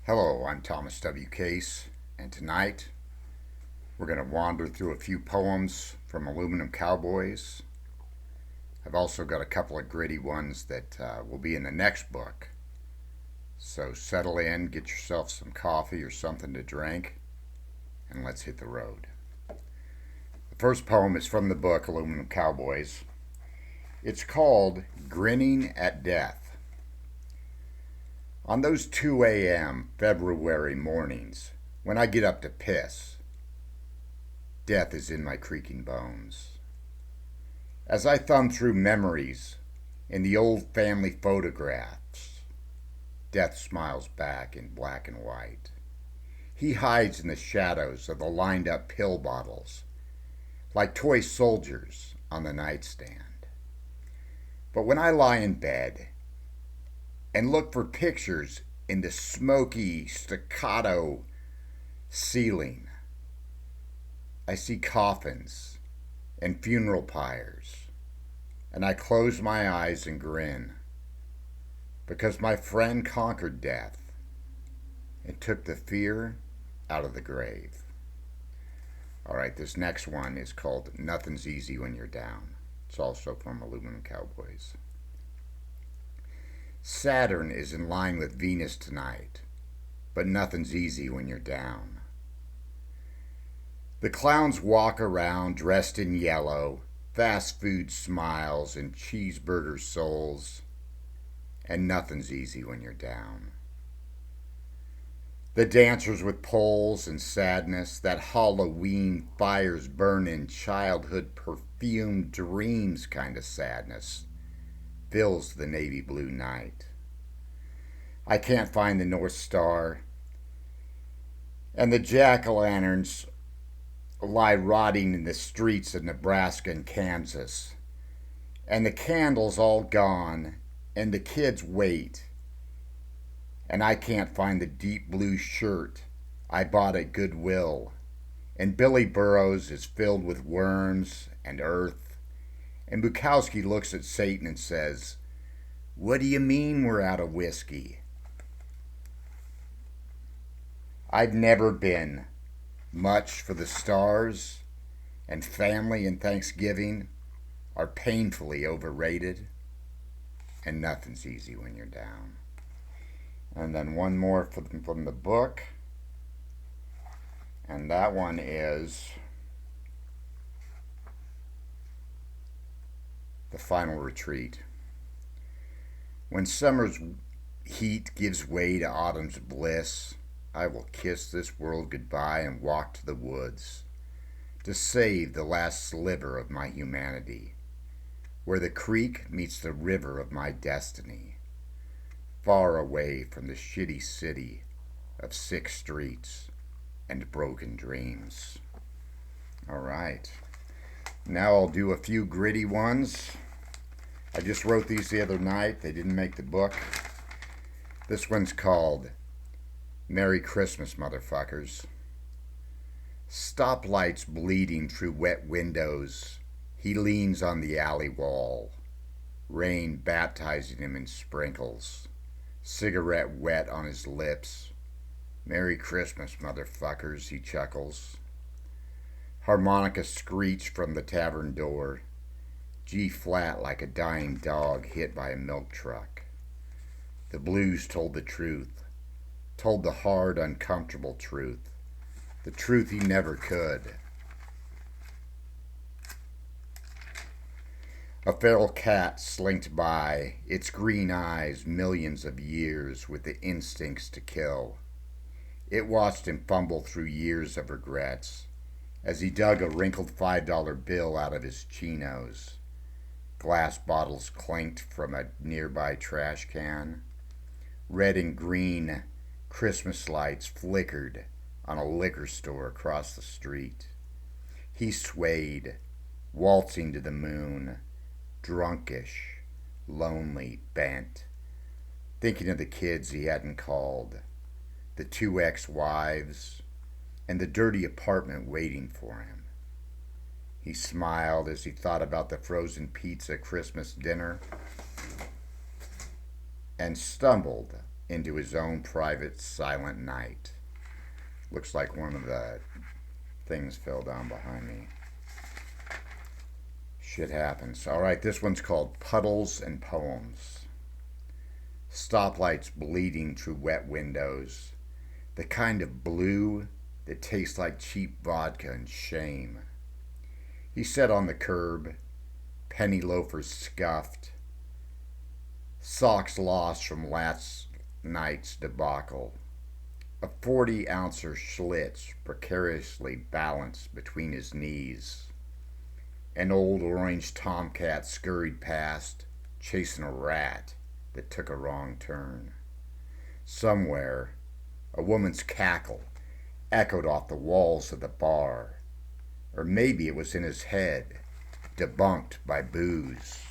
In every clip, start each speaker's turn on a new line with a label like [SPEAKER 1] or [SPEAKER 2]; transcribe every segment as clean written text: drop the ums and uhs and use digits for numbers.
[SPEAKER 1] Hello, I'm Thomas W. Case, and tonight we're going to wander through a few poems from Aluminum Cowboys. I've also got a couple of gritty ones that will be in the next book. So settle in, get yourself some coffee or something to drink, and let's hit the road. The first poem is from the book Aluminum Cowboys. It's called Grinning at Death. On those 2 a.m. February mornings, when I get up to piss, death is in my creaking bones. As I thumb through memories in the old family photographs, death smiles back in black and white. He hides in the shadows of the lined up pill bottles, like toy soldiers on the nightstand. But when I lie in bed and look for pictures in the smoky staccato ceiling, I see coffins and funeral pyres, and I close my eyes and grin, because my friend conquered death and took the fear out of the grave. All right, this next one is called Nothing's Easy When You're Down. It's also from Aluminum Cowboys. Saturn is in line with Venus tonight, but nothing's easy when you're down. The clowns walk around dressed in yellow, fast food smiles and cheeseburger souls, and nothing's easy when you're down. The dancers with poles and sadness, that Halloween fires burn in childhood perfumed dreams kind of sadness, fills the navy blue night. I can't find the North Star, and the jack-o'-lanterns lie rotting in the streets of Nebraska and Kansas, and the candles all gone, and the kids wait, and I can't find the deep blue shirt I bought at Goodwill, and Billy Burrows is filled with worms and earth, and Bukowski looks at Satan and says, "What do you mean we're out of whiskey?" I've never been much for the stars, and family and Thanksgiving are painfully overrated, and nothing's easy when you're down. And then one more from the book, and that one is The Final Retreat. When summer's heat gives way to autumn's bliss, I will kiss this world goodbye and walk to the woods to save the last sliver of my humanity, where the creek meets the river of my destiny, far away from the shitty city of 6 streets and broken dreams. All right. Now I'll do a few gritty ones. I just wrote these the other night. They didn't make the book. This one's called Merry Christmas, Motherfuckers. Stoplights bleeding through wet windows. He leans on the alley wall. Rain baptizing him in sprinkles. Cigarette wet on his lips. Merry Christmas, motherfuckers, he chuckles. Harmonica screech from the tavern door. G flat like a dying dog hit by a milk truck. The blues told the truth, told the hard, uncomfortable truth, the truth he never could. A feral cat slinked by, its green eyes millions of years with the instincts to kill. It watched him fumble through years of regrets as he dug a wrinkled $5 bill out of his chinos. Glass bottles clanked from a nearby trash can. Red and green Christmas lights flickered on a liquor store across the street. He swayed, waltzing to the moon, drunkish, lonely, bent, thinking of the kids he hadn't called, the 2 ex-wives, and the dirty apartment waiting for him. He smiled as he thought about the frozen pizza Christmas dinner and stumbled into his own private silent night. Looks like one of the things fell down behind me. Shit happens. All right, this one's called Puddles and Poems. Stoplights bleeding through wet windows. The kind of blue that tastes like cheap vodka and shame. He sat on the curb, penny loafers scuffed, socks lost from last night's debacle. A 40-ouncer Schlitz precariously balanced between his knees. An old orange tomcat scurried past, chasing a rat that took a wrong turn. Somewhere, a woman's cackle echoed off the walls of the bar. Or maybe it was in his head, debunked by booze.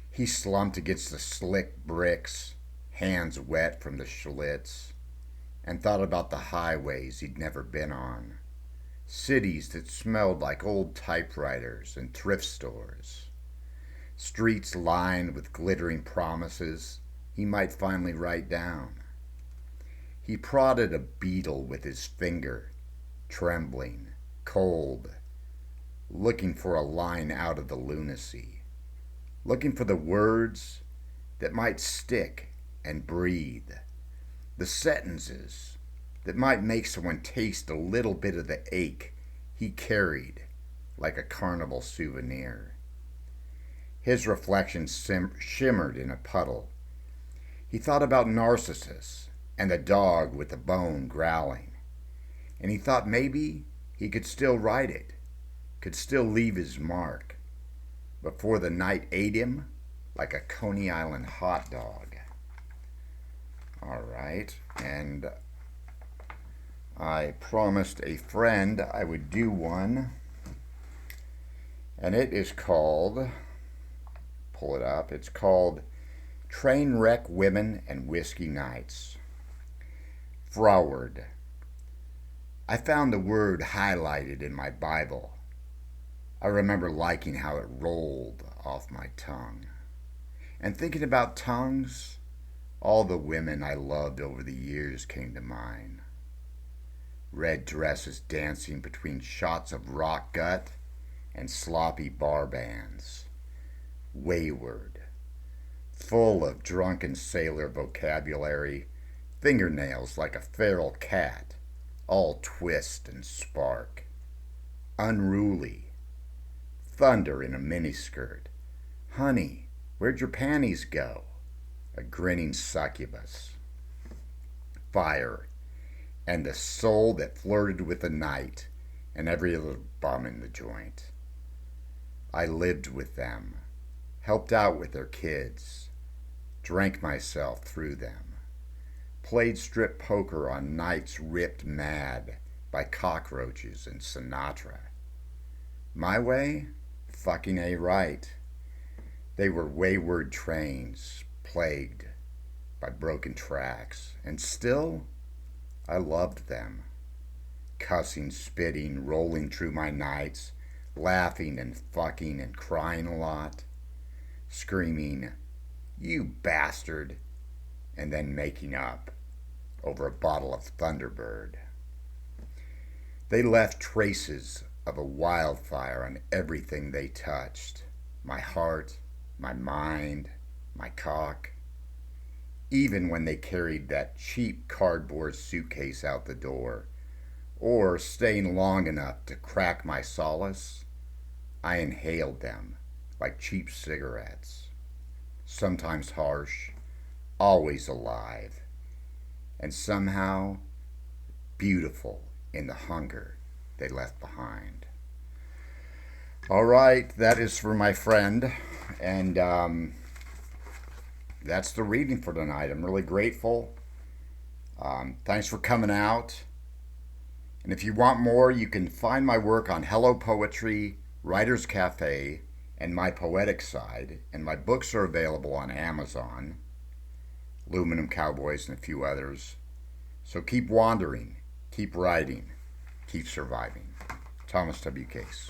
[SPEAKER 1] He slumped against the slick bricks, hands wet from the Schlitz, and thought about the highways he'd never been on. Cities that smelled like old typewriters and thrift stores. Streets lined with glittering promises he might finally write down. He prodded a beetle with his finger, trembling, cold, looking for a line out of the lunacy, looking for the words that might stick and breathe, the sentences that might make someone taste a little bit of the ache he carried like a carnival souvenir. His reflection shimmered in a puddle. He thought about Narcissus and the dog with the bone growling, and he thought maybe he could still write it, could still leave his mark, before the night ate him like a Coney Island hot dog. All right, and I promised a friend I would do one, and it is called, pull it up, it's called Trainwreck Women and Whiskey Nights. Froward. I found the word highlighted in my Bible. I remember liking how it rolled off my tongue. And thinking about tongues, all the women I loved over the years came to mind. Red dresses dancing between shots of rock gut and sloppy bar bands. Wayward, full of drunken sailor vocabulary, fingernails like a feral cat, all twist and spark. Unruly, thunder in a miniskirt. Honey, where'd your panties go? A grinning succubus. Fire, and the soul that flirted with the night and every little bum in the joint. I lived with them, helped out with their kids, drank myself through them, played strip poker on nights ripped mad by cockroaches and Sinatra. My way? Fucking A right. They were wayward trains, plagued by broken tracks, and still I loved them. Cussing, spitting, rolling through my nights, laughing and fucking and crying a lot, screaming, "You bastard," and then making up over a bottle of Thunderbird. They left traces of a wildfire on everything they touched. My heart, my mind, my cock. Even when they carried that cheap cardboard suitcase out the door, or staying long enough to crack my solace, I inhaled them like cheap cigarettes. Sometimes harsh, always alive, and somehow beautiful in the hunger they left behind. All right, that is for my friend, and that's the reading for tonight. I'm really grateful. Thanks for coming out. And if you want more, you can find my work on Hello Poetry, Writers Cafe, and My Poetic Side. And my books are available on Amazon, Aluminum Cowboys, and a few others. So keep wandering, keep writing, keep surviving. Thomas W. Case.